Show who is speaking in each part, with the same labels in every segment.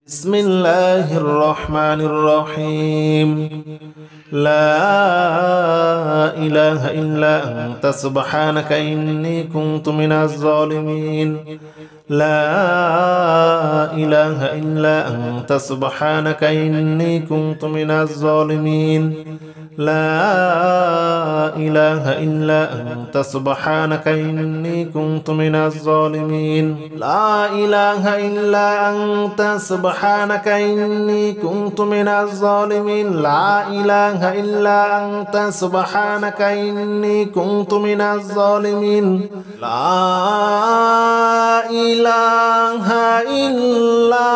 Speaker 1: بسم الله الرحمن الرحيم. لا إله إلا أنت سبحانك إني كنت من الظالمين. لا إله إلا أنت سبحانك إني كنت من الظالمين. لا إله إلا أنت سبحانك إني كنت من الظالمين. لا إله إلا أنت سبحانك إني كنت من الظالمين. لا إله إلا أنت سبحانك إني كنت من الظالمين. لا إله إلا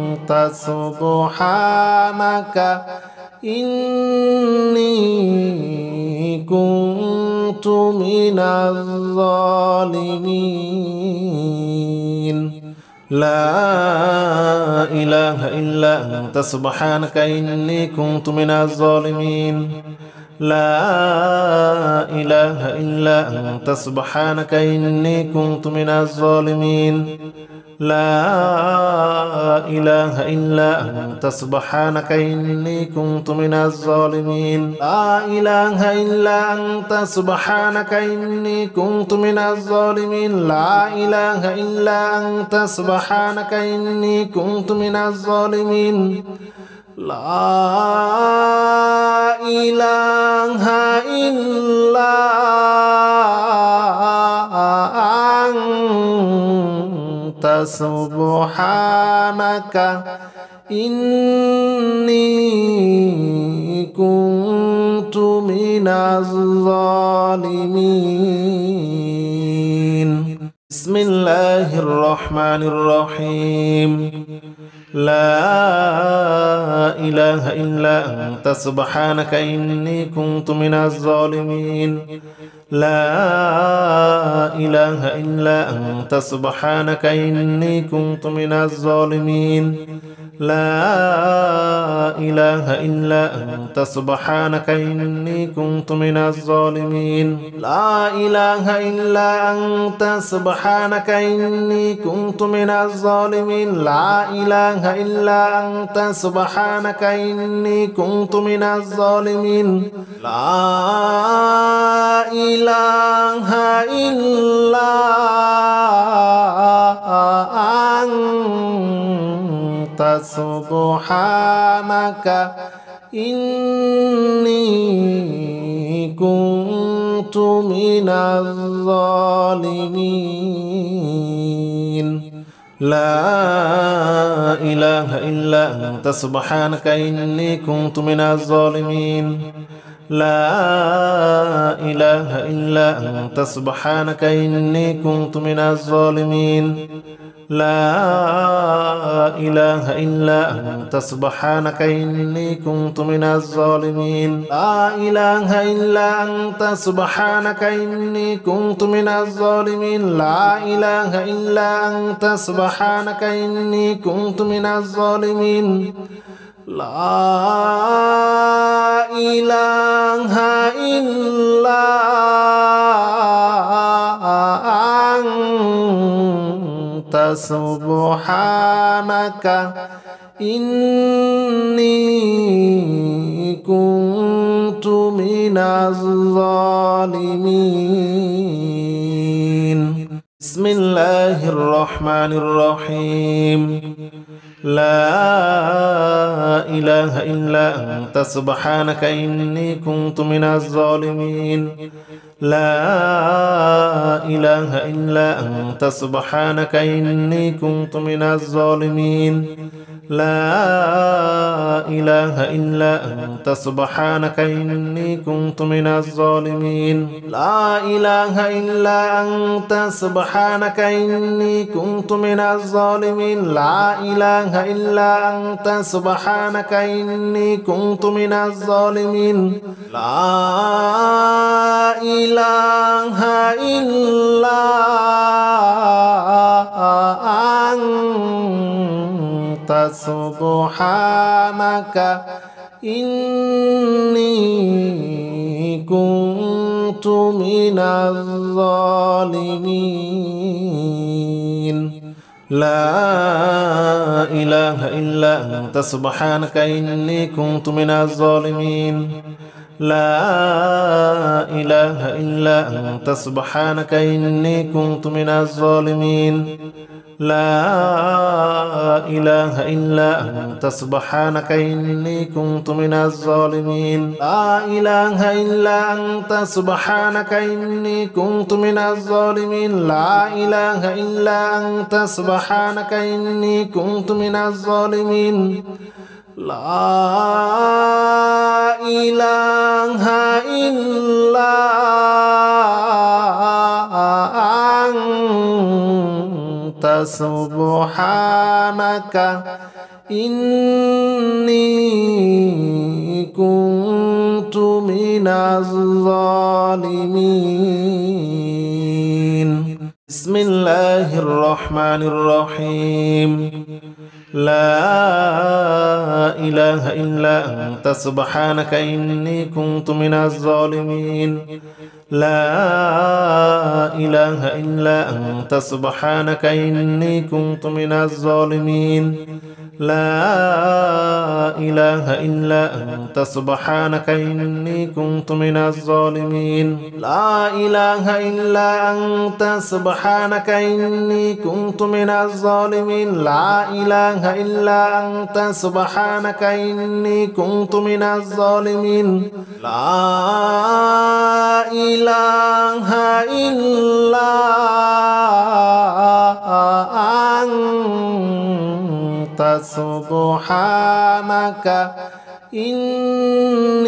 Speaker 1: أنت سبحانك إني كنت من الظالمين. لا إله إلا أنت سبحانك إني كنت من الظالمين. لا إله إلا أنت سبحانك إني كنت من الظالمين. لا إله إلا أنت سبحانك إني كنت من الظالمين. لا إله إلا أنت سبحانك إني كنت من الظالمين. لا إله إلا أنت سبحانك إني كنت من الظالمين. لا إله إلا أنت سبحانك إني كنت من الظالمين. بسم الله الرحمن الرحيم. لا إله إلا أنت سبحانك إني كنت من الظالمين. لا إله إلا أنت سبحانك إني كنت من الظالمين. لا إله إلا أنت سبحانك إني كنت من الظالمين. لا إله إلا أنت سبحانك إني كنت من الظالمين. لا إله إلا أنت سبحانك إني كنت من الظالمين. لا إله إلا أنت سبحانك إني كنت من الظالمين. لا إله إلا أنت سبحانك إني كنت من الظالمين. لا إله إلا أنت سبحانك إني كنت من الظالمين. لا إله إلا أنت سبحانك إني كنت من الظالمين. لا إله إلا أنت سبحانك إني كنت من الظالمين. لا إله إلا أنت سبحانك إني كنت من الظالمين. لا إله إلا أنت سبحانك إني كنت من الظالمين. بسم الله الرحمن الرحيم. لا إله إلا أنت سبحانك إني كنت من الظالمين. لا إله إلا أنت سبحانك إني كنت من الظالمين. لا إله إلا أنت سبحانك إني كنت من الظالمين. لا إله إلا أنت سبحانك إني كنت من الظالمين. لا إله إلا أنت سبحانك إني كنت من الظالمين. لا إله إلا أنت سبحانك إني كنت من الظالمين. لا إله إلا أنت سبحانك إني كنت من الظالمين لا إله إلا أنت سبحانك إني كنت من الظالمين لا إله إلا أنت سبحانك إني كنت من الظالمين لا إله إلا أنت سبحانك إني كنت من الظالمين لا إله إلا أنت سبحانك إني كنت من الظالمين لا إله إلا أنت سبحانك إني كنت من الظالمين بسم الله الرحمن الرحيم لا إله إلا أنت سبحانك إني كنت من الظالمين لا إله إلا أنت سبحانك إني كنت من الظالمين لا إله إلا أنت سبحانك إني كنت من الظالمين لا إله إلا أنت سبحانك إني كنت من الظالمين لا إله إلا أنت سبحانك إني كنت من الظالمين لا إله إلا أنت سبحانك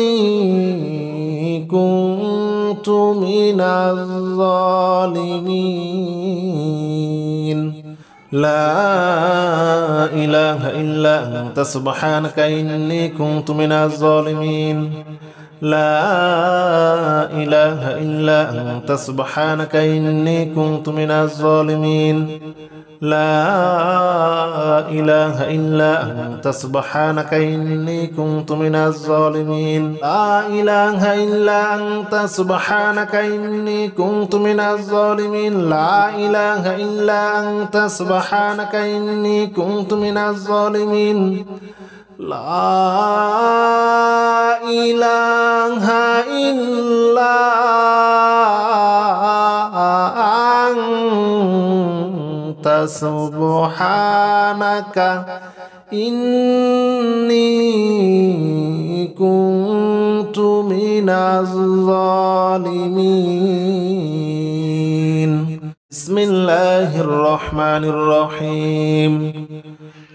Speaker 1: إني كنت من الظالمين لا إله إلا أنت سبحانك إني كنت من الظالمين لا إله إلا أنت سبحانك إني كنت من الظالمين لا إله إلا أنت سبحانك إني كنت من الظالمين لا إله إلا أنت سبحانك إني كنت من الظالمين لا إله إلا أنت سبحانك إني كنت من الظالمين لا إله إلا أنت سبحانك إني كنت من الظالمين بسم الله الرحمن الرحيم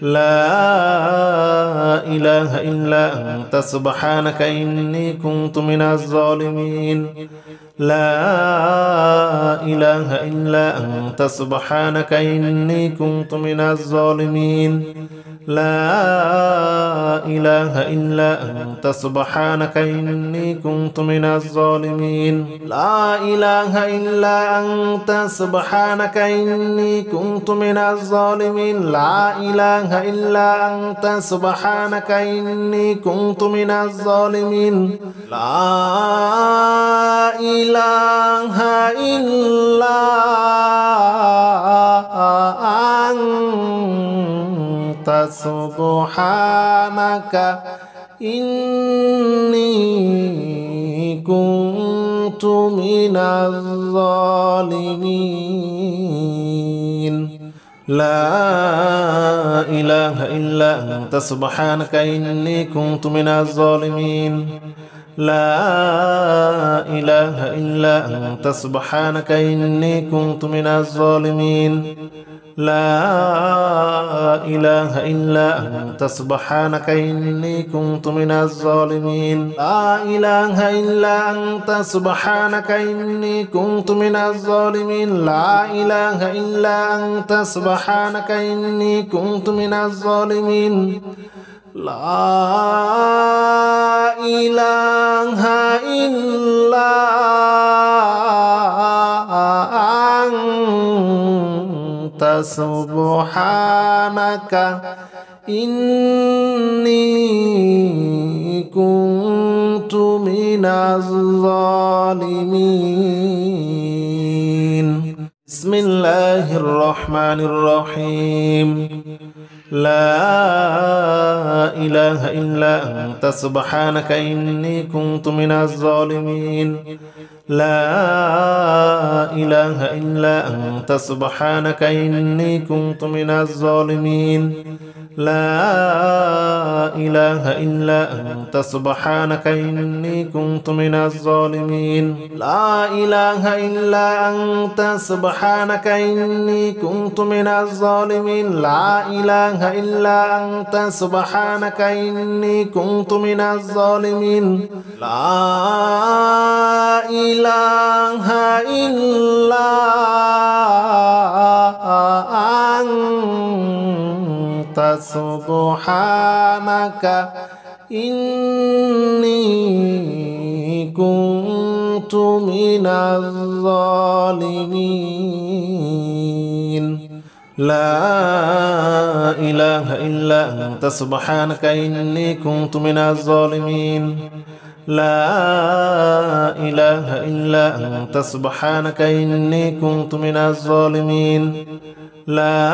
Speaker 1: لا إله إلا أنت سبحانك إني كنت من الظالمين لا إله إلا أنت سبحانك إني كنت من الظالمين لا إله إلا أنت سبحانك إني كنت من الظالمين لا إله إلا أنت سبحانك إني كنت من الظالمين لا إله إلا أنت سبحانك إني كنت من الظالمين لا إله إلا أنت سبحانك إني كنت من الظالمين لا إله إلا أنت سبحانك إني كنت من الظالمين لا إله إلا أنت سبحانك إني كنت من الظالمين لا إله إلا أنت سبحانك إني كنت من الظالمين لا إله إلا أنت سبحانك إني كنت من الظالمين لا إله إلا أنت سبحانك إني كنت من الظالمين لا إله إلا أنت سبحانك إني كنت من الظالمين بسم الله الرحمن الرحيم لا إله إلا أنت سبحانك إني كنت من الظالمين لا إله إلا أنت سبحانك إني كنت من الظالمين لا إله إلا أنت سبحانك إني كنت من الظالمين لا إله إلا أنت سبحانك إني كنت من الظالمين لا إله إلا أنت سبحانك إني كنت من الظالمين لا إله إلا أنت سبحانك إني كنت من الظالمين لا إله إلا أنت سبحانك إني كنت من الظالمين لا إله إلا أنت سبحانك إني كنت من الظالمين لا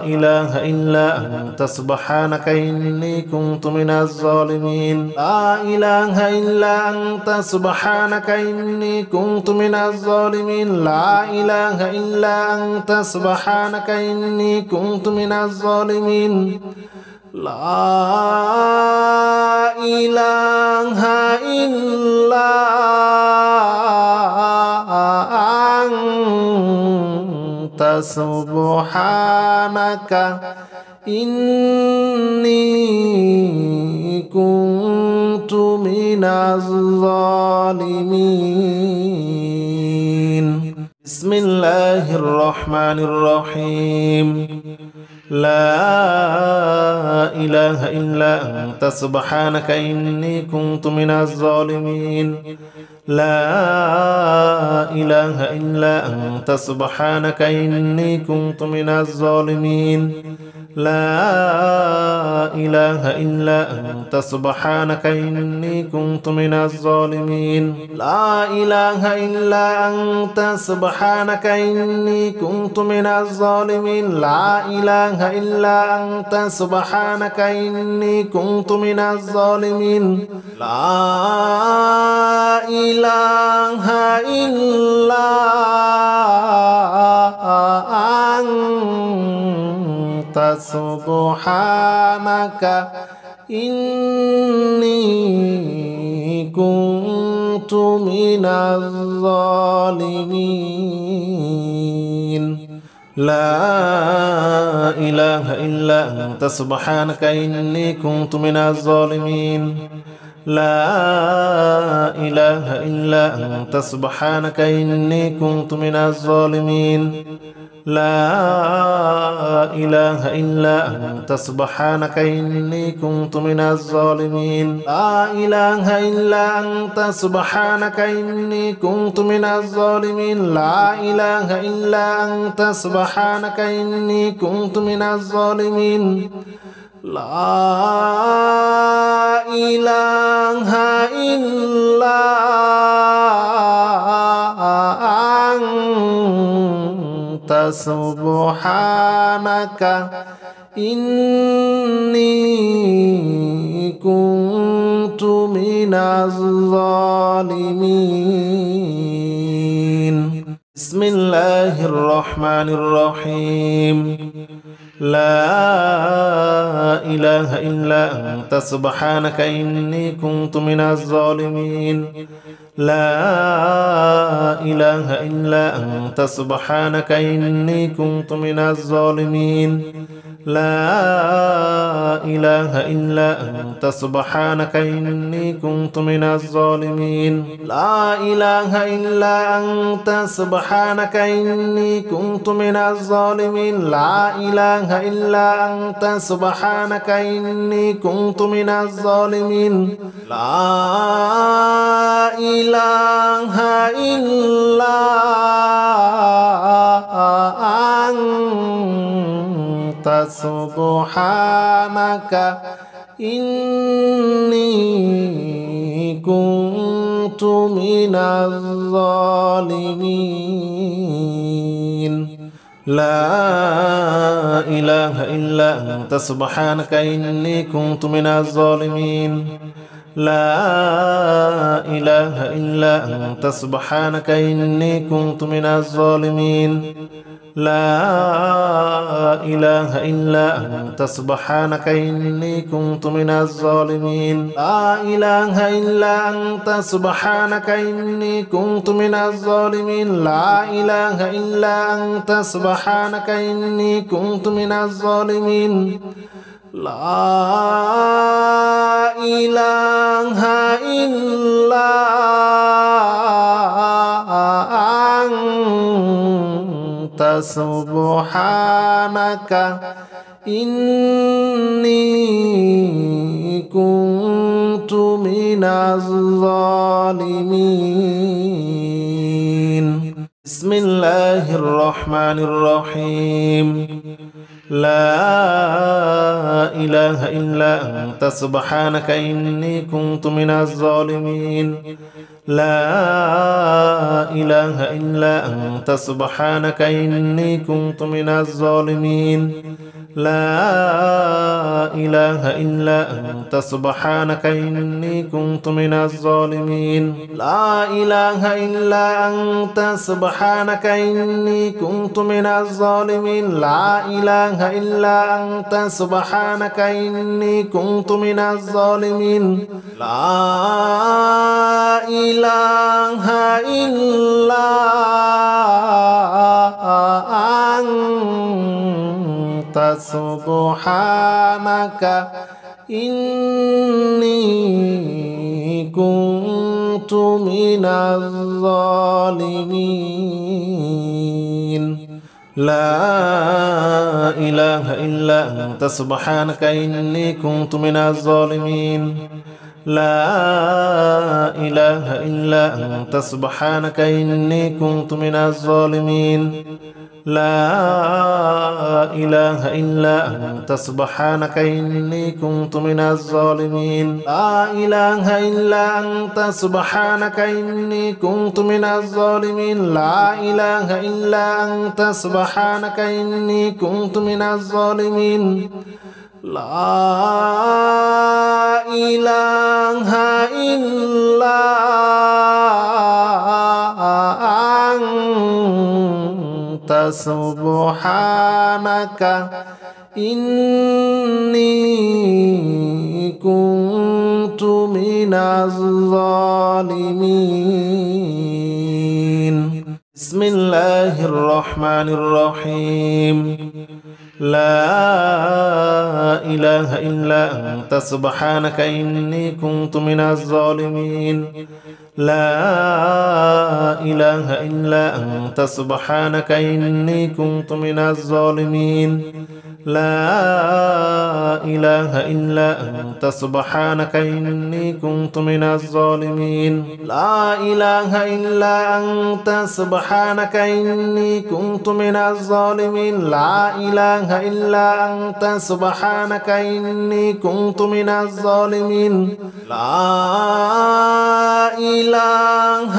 Speaker 1: إله إلا أنت سبحانك إني كنت من الظالمين لا إله إلا أنت سبحانك إني كنت من الظالمين لا إله إلا أنت سبحانك إني كنت من الظالمين لا إله إلا أنت سبحانك إني كنت من الظالمين بسم الله الرحمن الرحيم لا إله إلا أنت سبحانك إني كنت من الظالمين لا إله إلا أنت سبحانك إني كنت من الظالمين لا إله إلا أنت سبحانك إني كنت من الظالمين لا إله إلا أنت سبحانك إني كنت من الظالمين لا إله إلا أنت سبحانك إني كنت من الظالمين لا إله إلا أنت سبحانك إني كنت من الظالمين لا إله إلا أنت سبحانك إني كنت من الظالمين لا إله إلا أنت سبحانك إني كنت من الظالمين لا إله إلا أنت سبحانك إني كنت من الظالمين لا إله إلا أنت سبحانك إني كنت من الظالمين لا إله إلا أنت سبحانك إني كنت من الظالمين لا إله إلا أنت سبحانك إني كنت من الظالمين بسم الله الرحمن الرحيم لا إله إلا أنت سبحانك إني كنت من الظالمين لا إله إلا أنت سبحانك إني كنت من الظالمين لا إله إلا أنت سبحانك إني كنت من الظالمين لا إله إلا أنت سبحانك إني كنت من الظالمين لا إله إلا أنت سبحانك إني كنت من الظالمين لا إله إلا أنت سبحانك إني كنت كنت من الظالمين لا إله إلا أنت سبحانك إني كنت من الظالمين لا إله إلا أنت سبحانك إني كنت من الظالمين لا إله إلا أنت سبحانك إني كنت من الظالمين لا إله إلا أنت سبحانك إني كنت من الظالمين لا إله إلا أنت سبحانك إني كنت من الظالمين لا إله إلا أنت سبحانك إني كنت من الظالمين بسم الله الرحمن الرحيم لا إله إلا أنت سبحانك إني كنت من الظالمين لا إله إلا أنت سبحانك إني كنت من الظالمين لا إله إلا أنت سبحانك إني كنت من الظالمين لا إله إلا أنت سبحانك إني كنت من الظالمين لا إله إلا أنت سبحانك إني كنت من الظالمين لا إله إلا أنت سبحانك إني كنت من الظالمين لا إله إلا أنت سبحانك إني كنت من الظالمين لا إله إلا أنت سبحانك إني كنت من الظالمين لا إله إلا أنت سبحانك إني كنت من الظالمين لا إله إلا أنت سبحانك إني كنت من الظالمين لا إله إلا أنت سبحانك إني كنت من الظالمين لا إله إلا أنت سبحانك إني كنت من الظالمين بسم الله الرحمن الرحيم لا إله إلا أنت سبحانك إني كنت من الظالمين لا إله إلا أنت سبحانك إني كنت من الظالمين لا إله إلا أنت سبحانك إني كنت من الظالمين لا إله إلا أنت سبحانك إني كنت من الظالمين لا إله إلا أنت سبحانك إني كنت من الظالمين لا إله إلا أنت سبحانك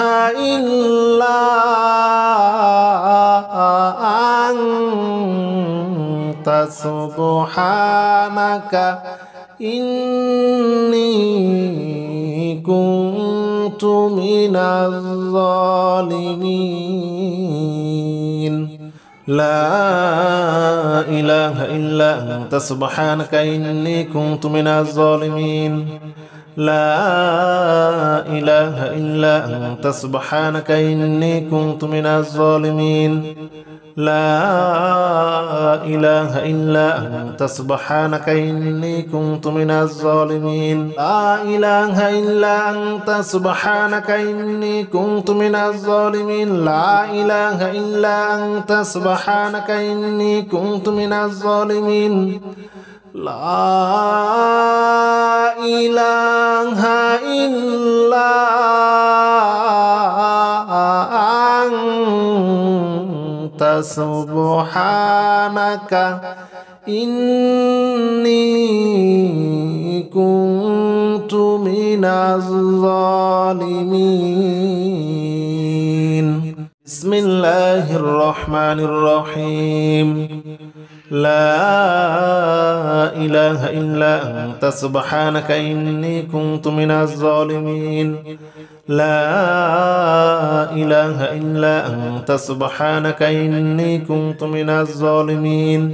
Speaker 1: إني كنت من الظالمين لا إله إلا أنت سبحانك إني كنت من الظالمين لا إله إلا أنت سبحانك إني كنت من الظالمين لا إله إلا أنت سبحانك إني كنت من الظالمين لا إله إلا أنت سبحانك إني كنت من الظالمين لا إله إلا أنت سبحانك إني كنت من الظالمين لا إله إلا أنت سبحانك إني كنت كنت من الظالمين بسم الله الرحمن الرحيم لا إله إلا أنت سبحانك إني كنت من الظالمين لا إله إلا أنت سبحانك إني كنت من الظالمين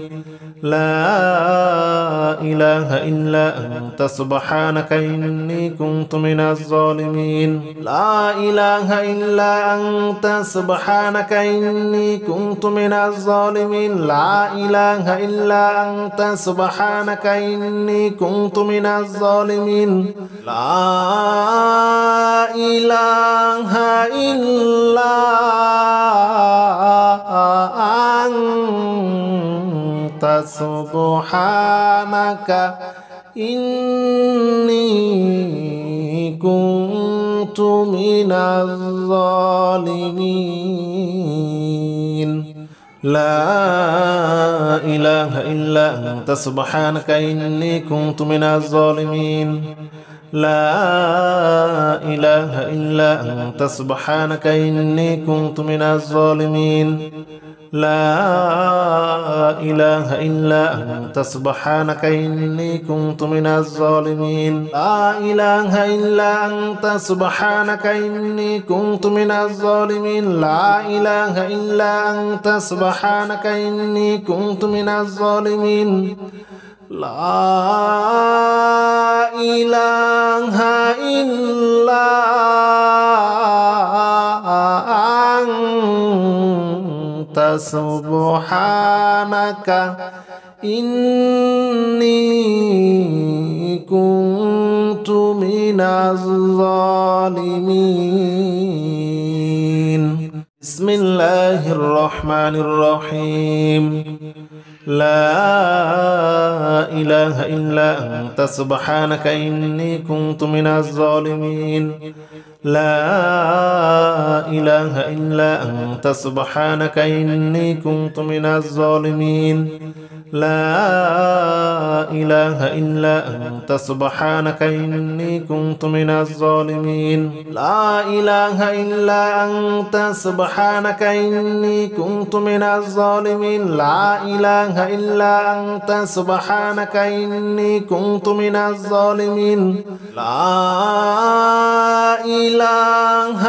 Speaker 1: لا إله إلا أنت سبحانك إني كنت من الظالمين لا إله إلا أنت سبحانك إني كنت من الظالمين لا إله إلا أنت سبحانك إني كنت من الظالمين لا إله إلا أنت سبحانك إني كنت من الظالمين لا إله إلا أنت سبحانك إني كنت من الظالمين لا إله إلا أنت سبحانك إني كنت من الظالمين لا إله إلا أنت سبحانك إني كنت من الظالمين لا إله إلا أنت سبحانك إني كنت من الظالمين لا إله إلا أنت سبحانك إني كنت من الظالمين لا إله إلا أنت سبحانك إني كنت من الظالمين بسم الله الرحمن الرحيم لا إله إلا أنت سبحانك إني كنت من الظالمين لا إله إلا أنت سبحانك إني كنت من الظالمين لا إله إلا أنت سبحانك إني كنت من الظالمين لا إله إلا أنت سبحانك إني كنت من الظالمين لا إله إلا أنت سبحانك إني كنت من الظالمين لا إله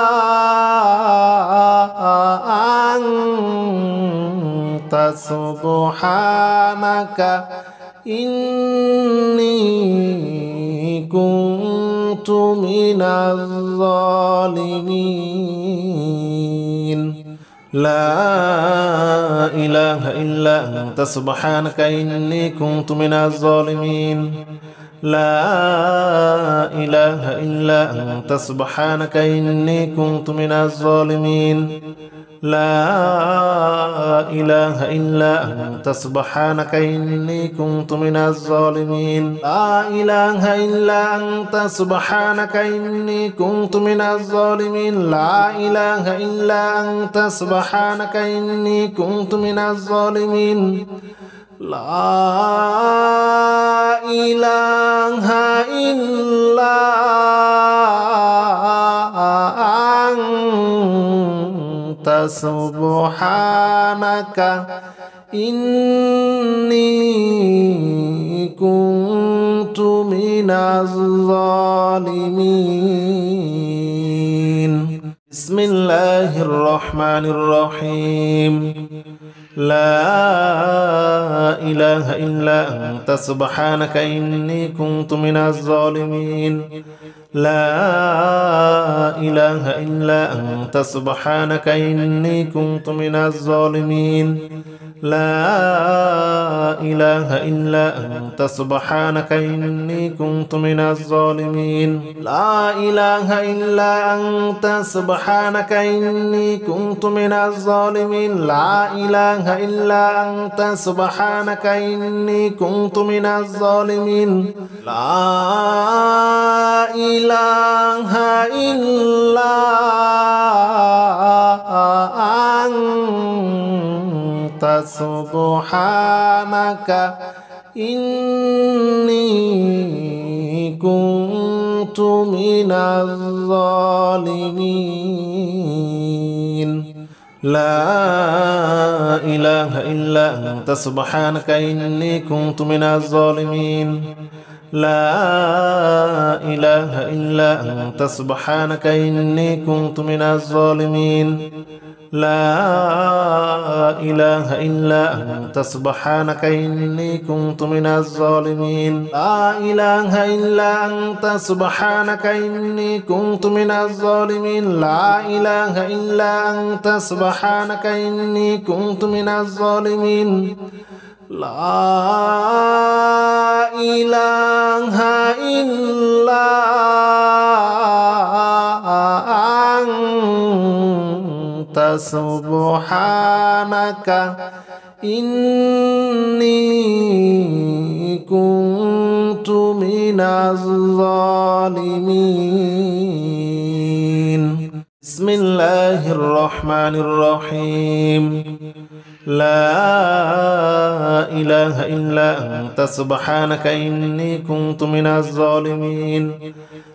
Speaker 1: إلا أنت سبحانك إني كنت من الظالمين لا إله إلا أنت سبحانك إني كنت من الظالمين لا إله إلا أنت سبحانك إني كنت من الظالمين لا إله إلا أنت سبحانك إني كنت من الظالمين لا إله إلا أنت سبحانك إني كنت من الظالمين لا إله إلا أنت سبحانك إني كنت من الظالمين لا إله إلا أنت سبحانك إني كنت من الظالمين بسم الله الرحمن الرحيم لا إله إلا أنت سبحانك إني كنت من الظالمين لا إله إلا أنت سبحانك إني كنت من الظالمين لا إله إلا أنت سبحانك إني كنت من الظالمين لا إله إلا أنت سبحانك إني كنت من الظالمين لا إله إلا أنت سبحانك إني كنت من الظالمين لا إله إلا أنت سبحانك إني كنت من الظالمين لا إله إلا أنت سبحانك إني كنت من الظالمين لا إله إلا أنت سبحانك إني كنت من الظالمين لا إله إلا أنت سبحانك إني كنت من الظالمين لا إله إلا أنت سبحانك إني كنت من الظالمين لا إله إلا أنت سبحانك إني كنت من الظالمين لا إله إلا أنت سبحانك إني كنت من الظالمين بسم الله الرحمن الرحيم لا إله إلا أنت سبحانك إني كنت من الظالمين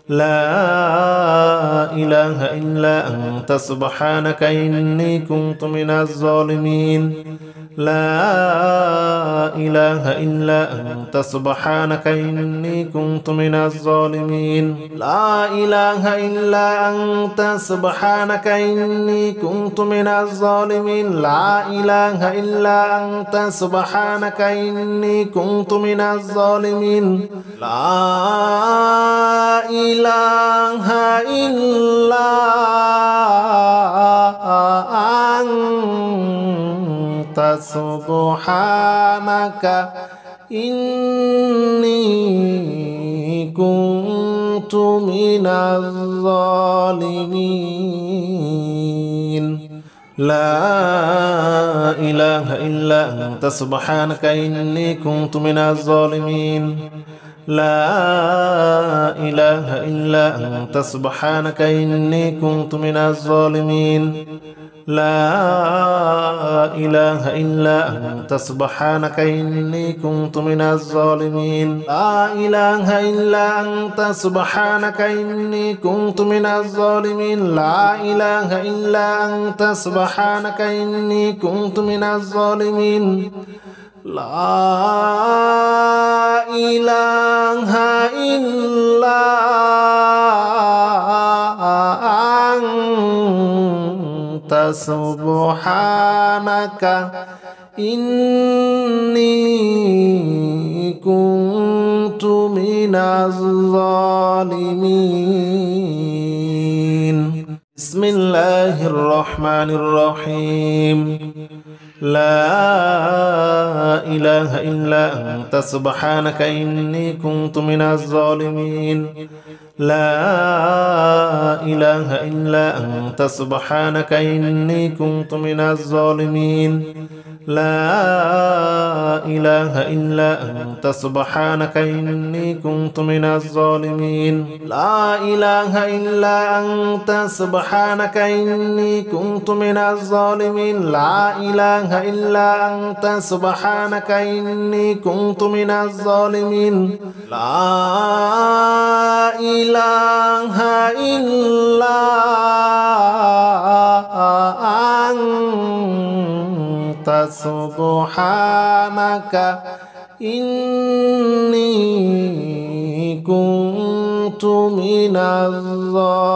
Speaker 1: لا إله إلا أنت سبحانك إني كنت من الظالمين لا إله إلا أنت سبحانك إني كنت من الظالمين لا إله إلا أنت سبحانك إني كنت من الظالمين لا إله إلا أنت سبحانك إني كنت من الظالمين لا إله إلا أنت سبحانك إني كنت من الظالمين لا إله إلا أنت سبحانك إني كنت من الظالمين لا إله إلا أنت سبحانك إني كنت من الظالمين لا إله إلا أنت سبحانك إني كنت من الظالمين لا إله إلا أنت سبحانك إني كنت من الظالمين لا إله إلا أنت سبحانك إني كنت من الظالمين لا إله إلا أنت سبحانك إني كنت من الظالمين بسم الله الرحمن الرحيم لا إله إلا أنت سبحانك إني كنت من الظالمين لا إله إلا أنت سبحانك إني كنت من الظالمين لا إله إلا أنت سبحانك إني كنت من الظالمين لا إله إلا أنت سبحانك إني كنت من الظالمين لا إله إلا أنت سبحانك إني كنت من الظالمين لا إله إلا أنت سبحانك إني كنت من الظالمين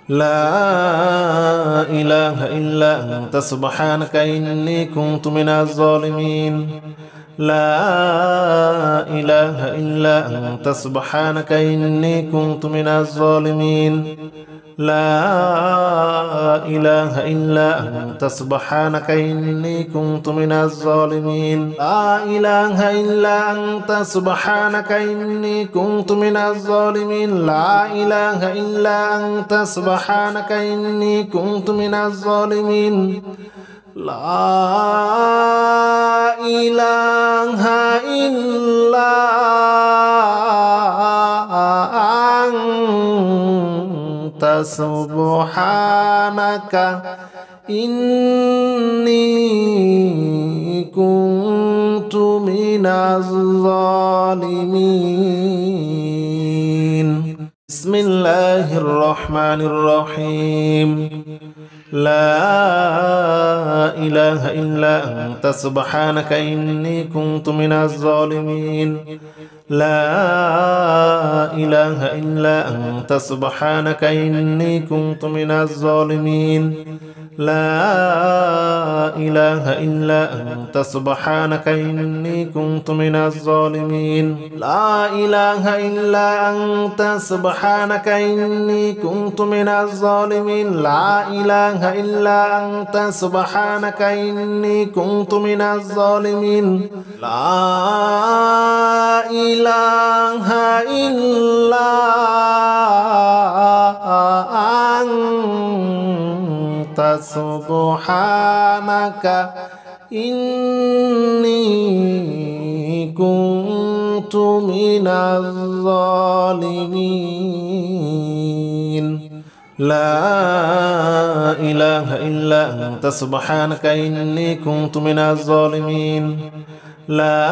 Speaker 1: لا إله إلا أنت سبحانك إني كنت من الظالمين لا إله إلا أنت سبحانك إني كنت من الظالمين لا إله إلا أنت سبحانك إني كنت من الظالمين لا إله إلا أنت سبحانك إني كنت من الظالمين لا إله إلا أنت سبحانك إني كنت من الظالمين لا إله إلا أنت سبحانك إني كنت من من الظالمين. بسم الله الرحمن الرحيم. لا إله إلا أنت سبحانك إني كنت من الظالمين. لا إله إلا أنت سبحانك إني كنت من الظالمين. لا إله إلا أنت سبحانك إني كنت من الظالمين. لا إله إلا أنت سبحانك إني كنت من الظالمين. لا إله إلا أنت سبحانك إني كنت من الظالمين. لا إله إلا أنت سبحانك إني كنت من الظالمين. لا إله إلا أنت سبحانك إني كنت من الظالمين. لا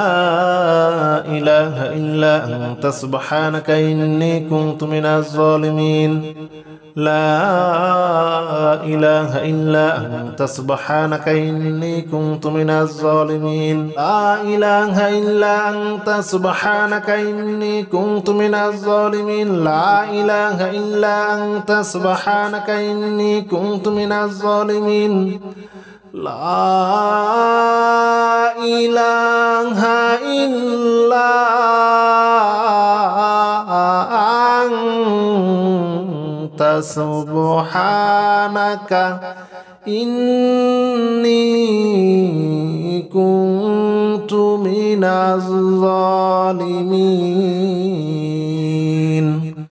Speaker 1: إله إلا أنت سبحانك إني كنت من الظالمين. لا إله إلا أنت سبحانك إني كنت من الظالمين. لا إله إلا أنت سبحانك إني كنت من الظالمين. لا إله إلا أنت سبحانك إني كنت من الظالمين. لا إله إلا أنت سبحانك إني كنت من الظالمين.